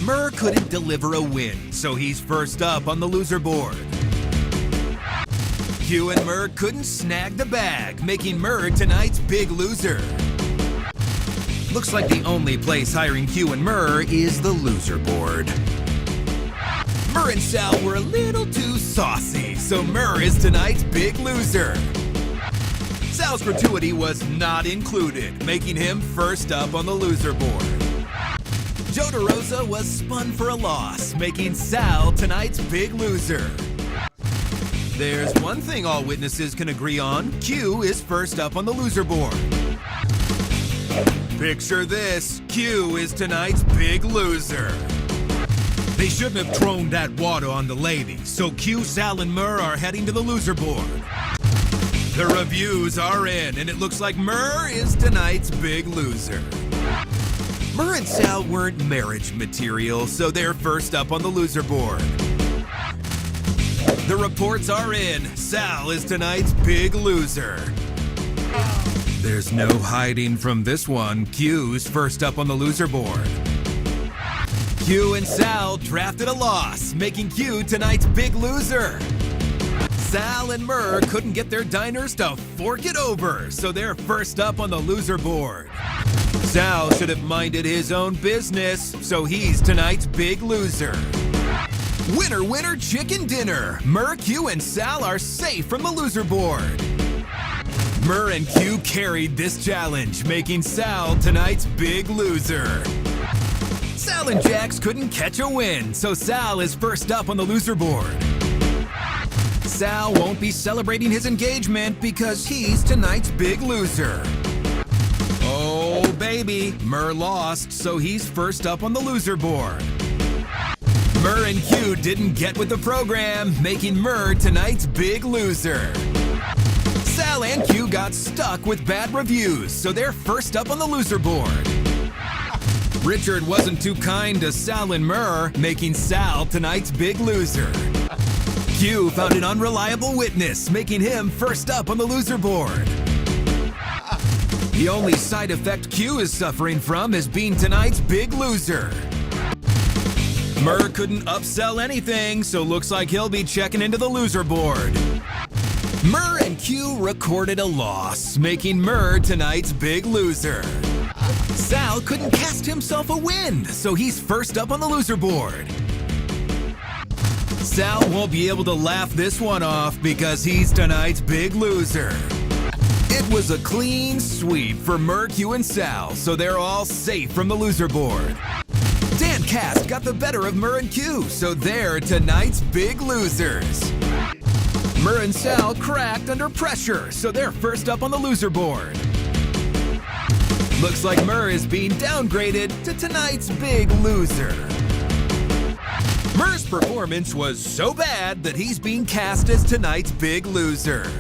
Murr couldn't deliver a win, so he's first up on the loser board. Q and Murr couldn't snag the bag, making Murr tonight's big loser. Looks like the only place hiring Q and Murr is the loser board. Murr and Sal were a little too saucy, so Murr is tonight's big loser. Sal's gratuity was not included, making him first up on the loser board. Joe DeRosa was spun for a loss, making Sal tonight's big loser. There's one thing all witnesses can agree on: Q is first up on the loser board. Picture this: Q is tonight's big loser. They shouldn't have thrown that water on the lady, so Q, Sal, and Murr are heading to the loser board. The reviews are in, and it looks like Murr is tonight's big loser. Murr and Sal weren't marriage material, so they're first up on the loser board. The reports are in. Sal is tonight's big loser. There's no hiding from this one. Q's first up on the loser board. Q and Sal drafted a loss, making Q tonight's big loser. Sal and Murr couldn't get their diners to fork it over, so they're first up on the loser board. Sal should have minded his own business, so he's tonight's big loser. Winner, winner, chicken dinner. Murr, Q, and Sal are safe from the loser board. Murr and Q carried this challenge, making Sal tonight's big loser. Sal and Jax couldn't catch a win, so Sal is first up on the loser board. Sal won't be celebrating his engagement because he's tonight's big loser. Oh baby, Murr lost, so he's first up on the loser board. Murr and Q didn't get with the program, making Murr tonight's big loser. Sal and Q got stuck with bad reviews, so they're first up on the loser board. Richard wasn't too kind to Sal and Murr, making Sal tonight's big loser. Q found an unreliable witness, making him first up on the loser board. The only side effect Q is suffering from is being tonight's big loser. Murr couldn't upsell anything, so looks like he'll be checking into the loser board. Murr and Q recorded a loss, making Murr tonight's big loser. Sal couldn't cast himself a win, so he's first up on the loser board. Sal won't be able to laugh this one off because he's tonight's big loser. It was a clean sweep for Murr, Q, and Sal, so they're all safe from the loser board. Dan Cast got the better of Murr and Q, so they're tonight's big losers. Murr and Sal cracked under pressure, so they're first up on the loser board. Looks like Murr is being downgraded to tonight's big loser. Murr's performance was so bad that he's being cast as tonight's big loser.